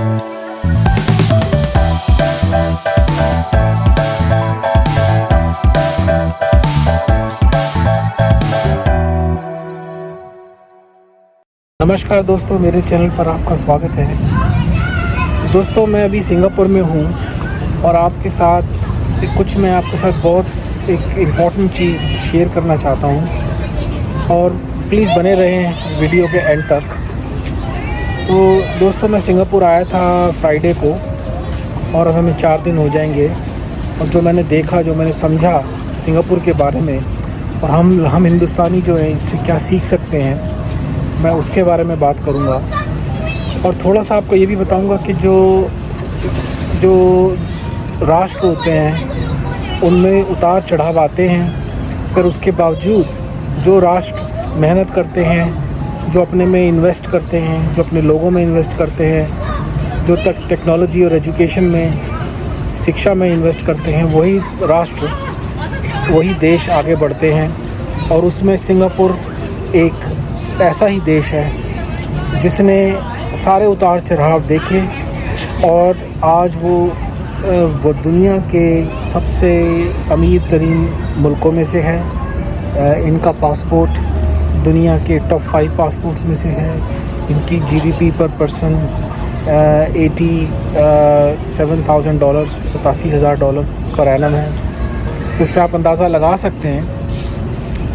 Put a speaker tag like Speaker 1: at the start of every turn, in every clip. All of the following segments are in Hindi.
Speaker 1: नमस्कार दोस्तों, मेरे चैनल पर आपका स्वागत है। दोस्तों, मैं अभी सिंगापुर में हूँ और मैं आपके साथ बहुत एक इम्पॉर्टेंट चीज़ शेयर करना चाहता हूँ और प्लीज़ बने रहें वीडियो के एंड तक। तो दोस्तों, मैं सिंगापुर आया था फ्राइडे को और अब हमें 4 दिन हो जाएंगे। और जो मैंने देखा, जो मैंने समझा सिंगापुर के बारे में और हम हिंदुस्तानी जो हैं इससे क्या सीख सकते हैं, मैं उसके बारे में बात करूंगा। और थोड़ा सा आपको ये भी बताऊंगा कि जो राष्ट्र होते हैं उनमें उतार चढ़ाव आते हैं, पर उसके बावजूद जो राष्ट्र मेहनत करते हैं, जो अपने में इन्वेस्ट करते हैं, जो अपने लोगों में इन्वेस्ट करते हैं, जो टेक्नोलॉजी और एजुकेशन में, शिक्षा में इन्वेस्ट करते हैं, वही राष्ट्र, वही देश आगे बढ़ते हैं। और उसमें सिंगापुर एक ऐसा ही देश है जिसने सारे उतार चढ़ाव देखे और आज वो दुनिया के सबसे अमीर तरीन मुल्कों में से है। इनका पासपोर्ट दुनिया के टॉप 5 पासपोर्ट्स में से है। इनकी जीडीपी पर पर्सन $87,000 $87,000 पर एनम है। तो इससे आप अंदाज़ा लगा सकते हैं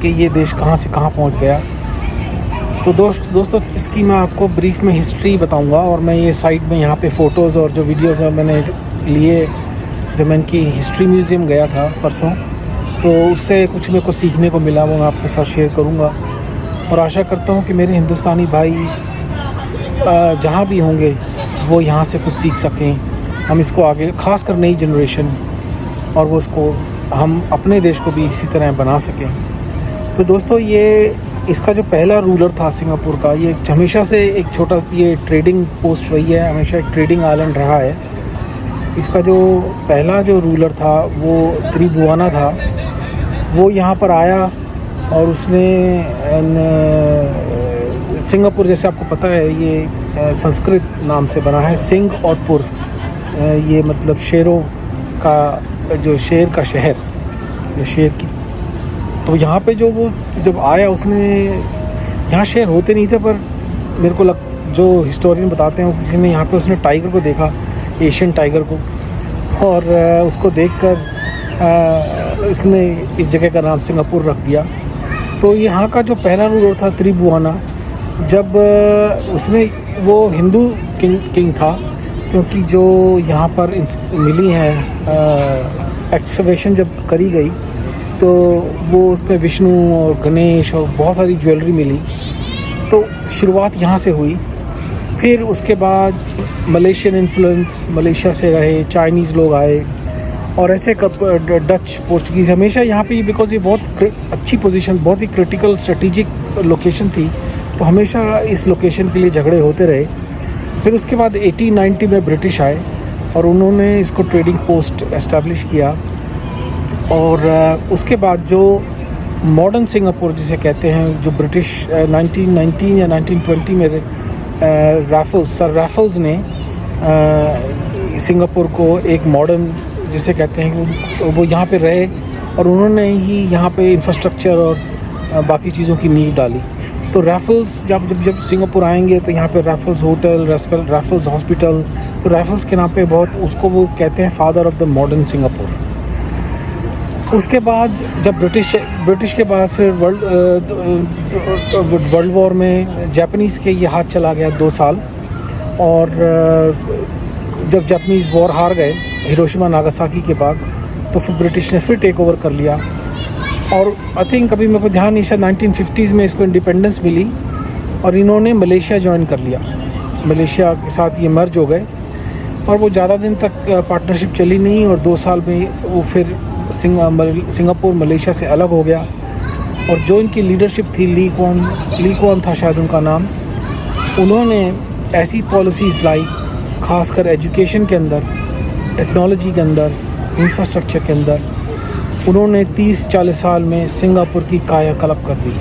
Speaker 1: कि ये देश कहाँ से कहाँ पहुँच गया। तो दोस्तों इसकी मैं आपको ब्रीफ में हिस्ट्री बताऊंगा। और मैं ये साइट में यहाँ पे फ़ोटोज़ और जो वीडियोज़ मैंने लिए, जब मैं इनकी हिस्ट्री म्यूज़ियम गया था परसों, तो उससे कुछ मेरे को सीखने को मिला, वो मैं आपके साथ शेयर करूँगा। और आशा करता हूँ कि मेरे हिंदुस्तानी भाई जहाँ भी होंगे वो यहाँ से कुछ सीख सकें। हम इसको आगे, ख़ास कर नई जनरेशन, और वो उसको हम अपने देश को भी इसी तरह बना सकें। तो दोस्तों, इसका जो पहला रूलर था सिंगापुर का, ये हमेशा से एक छोटा ये ट्रेडिंग पोस्ट रही है, हमेशा एक ट्रेडिंग आइलैंड रहा है। इसका जो पहला जो रूलर था वो त्रिभुवाना था। वो यहाँ पर आया और उसने सिंगापुर, जैसे आपको पता है, ये संस्कृत नाम से बना है, सिंग और पुर, ये मतलब शेरों का, जो शेर का शहर, जो शेर की। तो यहाँ पे वो जब आया, उसने, यहाँ शेर होते नहीं थे, पर मेरे को जो हिस्टोरियन बताते हैं, वो किसी ने यहाँ पे उसने टाइगर को देखा, एशियन टाइगर को, और उसको देखकर इसने इस जगह का नाम सिंगापुर रख दिया। तो यहाँ का जो पहला रूलर था त्रिभुवाना, जब उसने, वो हिंदू किंग था, क्योंकि जो यहाँ पर मिली है एक्सकवेशन जब करी गई, तो वो उसमें विष्णु और गणेश और बहुत सारी ज्वेलरी मिली। तो शुरुआत यहाँ से हुई। फिर उसके बाद मलेशियन इन्फ्लुएंस, मलेशिया से रहे, चाइनीज़ लोग आए, और ऐसे डच, पोर्चुगीज़ हमेशा यहाँ पे, बिकॉज ये बहुत अच्छी पोजीशन, बहुत ही क्रिटिकल स्ट्रेटेजिक लोकेशन थी, तो हमेशा इस लोकेशन के लिए झगड़े होते रहे। फिर उसके बाद 1890 में ब्रिटिश आए और उन्होंने इसको ट्रेडिंग पोस्ट एस्टेब्लिश किया। और उसके बाद जो मॉडर्न सिंगापुर जिसे कहते हैं, जो ब्रिटिश 1919 या 1920 में सर रैफल्स ने सिंगापुर को एक मॉडर्न, जिसे कहते हैं, वो यहाँ पे रहे और उन्होंने ही यहाँ पे इंफ्रास्ट्रक्चर और बाकी चीज़ों की नींव डाली। तो रैफल्स जब सिंगापुर आएंगे तो यहाँ पे रैफल्स होटल, रैफल्स हॉस्पिटल, तो रैफल्स के नाम पे बहुत, उसको वो कहते हैं father of the modern Singapore. उसके बाद जब ब्रिटिश के बाद फिर वर्ल्ड वॉर में जापानीज़ के ये हाथ चला गया 2 साल। और जब जापानीज़ वॉर हार गए हिरोशिमा नागासाकी के बाद, तो फिर ब्रिटिश ने फिर टेक ओवर कर लिया। और आई थिंक, अभी मेरे को ध्यान नहीं, शायद 1950s में इसको इंडिपेंडेंस मिली और इन्होंने मलेशिया ज्वाइन कर लिया। मलेशिया के साथ ये मर्ज हो गए और वो ज़्यादा दिन तक पार्टनरशिप चली नहीं, और 2 साल में वो फिर सिंगापुर मलेशिया से अलग हो गया। और जो इनकी लीडरशिप थी, ली क्वान था शायद उनका नाम, उन्होंने ऐसी पॉलिसीज़ लाई, खासकर एजुकेशन के अंदर, टेक्नोलॉजी के अंदर, इंफ्रास्ट्रक्चर के अंदर, उन्होंने 30-40 साल में सिंगापुर की कायाकल्प कर दी।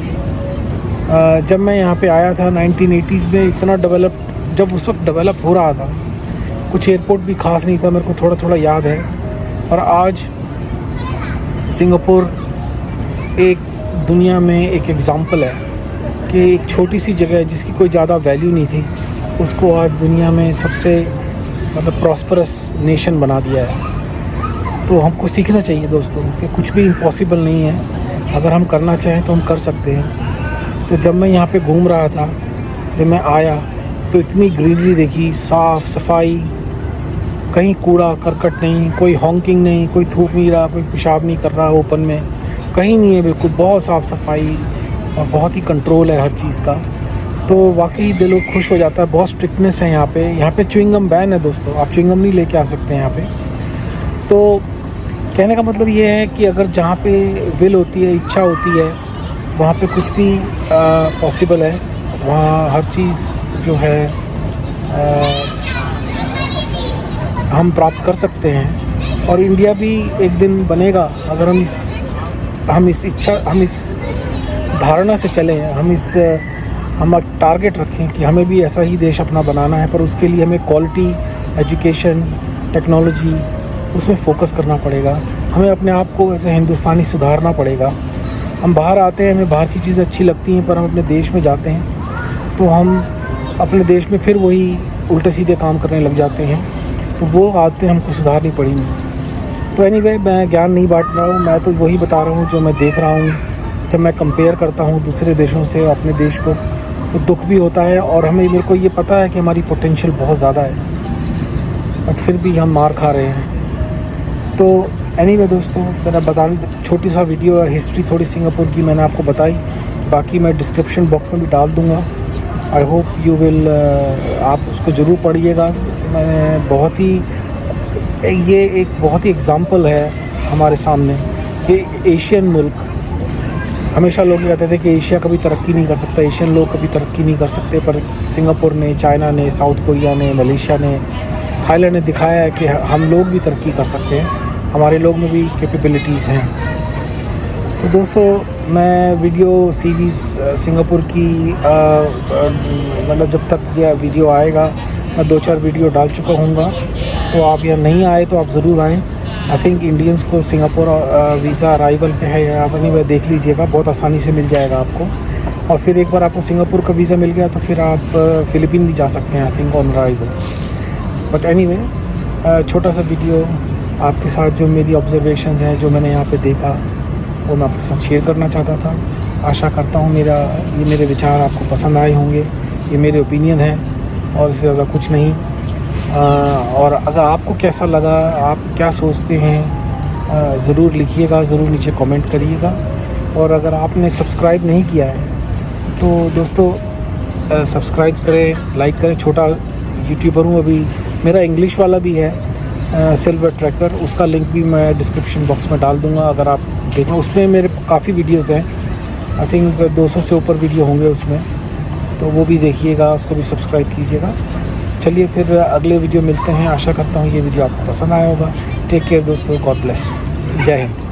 Speaker 1: जब मैं यहाँ पे आया था 1980s में, इतना डेवलप, जब उस वक्त डेवलप हो रहा था, कुछ एयरपोर्ट भी खास नहीं था, मेरे को थोड़ा थोड़ा याद है। और आज सिंगापुर एक दुनिया में एक एग्ज़ाम्पल है कि एक छोटी सी जगह जिसकी कोई ज़्यादा वैल्यू नहीं थी, उसको आज दुनिया में सबसे मतलब प्रॉस्परस नेशन बना दिया है। तो हमको सीखना चाहिए दोस्तों कि कुछ भी इम्पॉसिबल नहीं है, अगर हम करना चाहें तो हम कर सकते हैं। तो जब मैं यहाँ पे घूम रहा था, जब मैं आया तो इतनी ग्रीनरी देखी, साफ़ सफाई, कहीं कूड़ा करकट नहीं, कोई हॉन्किंग नहीं, कोई थूक नहीं रहा, कोई पेशाब नहीं कर रहा ओपन में, कहीं नहीं है, बिल्कुल बहुत साफ़ सफाई और बहुत ही कंट्रोल है हर चीज़ का। तो वाकई दिल खुश हो जाता है। बहुत स्ट्रिक्टनेस है यहाँ पे च्युइंगम बैन है दोस्तों, आप च्युइंगम नहीं लेके आ सकते हैं यहाँ पे। तो कहने का मतलब ये है कि अगर जहाँ पे विल होती है, इच्छा होती है, वहाँ पे कुछ भी पॉसिबल है, वहाँ हर चीज़ जो है हम प्राप्त कर सकते हैं। और इंडिया भी एक दिन बनेगा अगर हम इस धारणा से चलें, हम टारगेट रखें कि हमें भी ऐसा ही देश अपना बनाना है। पर उसके लिए हमें क्वालिटी एजुकेशन, टेक्नोलॉजी, उसमें फ़ोकस करना पड़ेगा। हमें अपने आप को ऐसे हिंदुस्तानी सुधारना पड़ेगा। हम बाहर आते हैं, हमें बाहर की चीज़ें अच्छी लगती हैं, पर हम अपने देश में जाते हैं तो हम अपने देश में फिर वही उल्टे सीधे काम करने लग जाते हैं। तो वो आदतें हमको सुधारनी पड़ेंगी। तो एनीवे, मैं ज्ञान नहीं बांट रहा हूँ, मैं तो वही बता रहा हूँ जो मैं देख रहा हूँ। जब मैं कंपेयर करता हूँ दूसरे देशों से अपने देश को, तो दुख भी होता है। और मेरे को ये पता है कि हमारी पोटेंशियल बहुत ज़्यादा है, बट फिर भी हम मार खा रहे हैं। तो एनीवे दोस्तों, मेरा छोटी सा वीडियो है, हिस्ट्री थोड़ी सिंगापुर की मैंने आपको बताई। बाकी मैं डिस्क्रिप्शन बॉक्स में भी डाल दूँगा। आई होप यू विल, आप उसको ज़रूर पढ़िएगा। मैंने ये एक बहुत ही एग्ज़ाम्पल है हमारे सामने कि एशियन मुल्क, हमेशा लोग कहते थे कि एशिया कभी तरक्की नहीं कर सकता, एशियन लोग कभी तरक्की नहीं कर सकते, पर सिंगापुर ने, चाइना ने, साउथ कोरिया ने, मलेशिया ने, थाईलैंड ने दिखाया है कि हम लोग भी तरक्की कर सकते हैं, हमारे लोग में भी कैपेबिलिटीज़ हैं। तो दोस्तों, मैं वीडियो सीरीज़ सिंगापुर की मतलब जब तक यह वीडियो आएगा मैं 2-4 वीडियो डाल चुका हूँगा। तो आप यहाँ नहीं आए तो आप ज़रूर आएँ। आई थिंक इंडियंस को सिंगापुर वीज़ा अराइवल पे है, आप नहीं, वह देख लीजिएगा, बहुत आसानी से मिल जाएगा आपको। और फिर एक बार आपको सिंगापुर का वीज़ा मिल गया तो फिर आप फ़िलिपीन भी जा सकते हैं, I think on arrival. But anyway, छोटा सा वीडियो आपके साथ जो मेरी ऑब्जर्वेशंस हैं, जो मैंने यहाँ पे देखा, वो मैं आपके साथ शेयर करना चाहता था। आशा करता हूँ ये मेरे विचार आपको पसंद आए होंगे। ये मेरे ओपिनियन है और इससे ज़्यादा कुछ नहीं। और अगर आपको कैसा लगा, आप क्या सोचते हैं, ज़रूर लिखिएगा, ज़रूर नीचे कमेंट करिएगा। और अगर आपने सब्सक्राइब नहीं किया है तो दोस्तों सब्सक्राइब करें, लाइक करें। छोटा यूट्यूबर हूँ अभी, मेरा इंग्लिश वाला भी है सिल्वर ट्रैकर, उसका लिंक भी मैं डिस्क्रिप्शन बॉक्स में डाल दूँगा। अगर आप देखें, उसमें मेरे काफ़ी वीडियोज़ हैं, आई थिंक 200 से ऊपर वीडियो होंगे उसमें, तो वो भी देखिएगा, उसको भी सब्सक्राइब कीजिएगा। चलिए फिर अगले वीडियो मिलते हैं। आशा करता हूँ ये वीडियो आपको पसंद आया होगा। टेक केयर दोस्तों, गॉड ब्लेस, जय हिंद।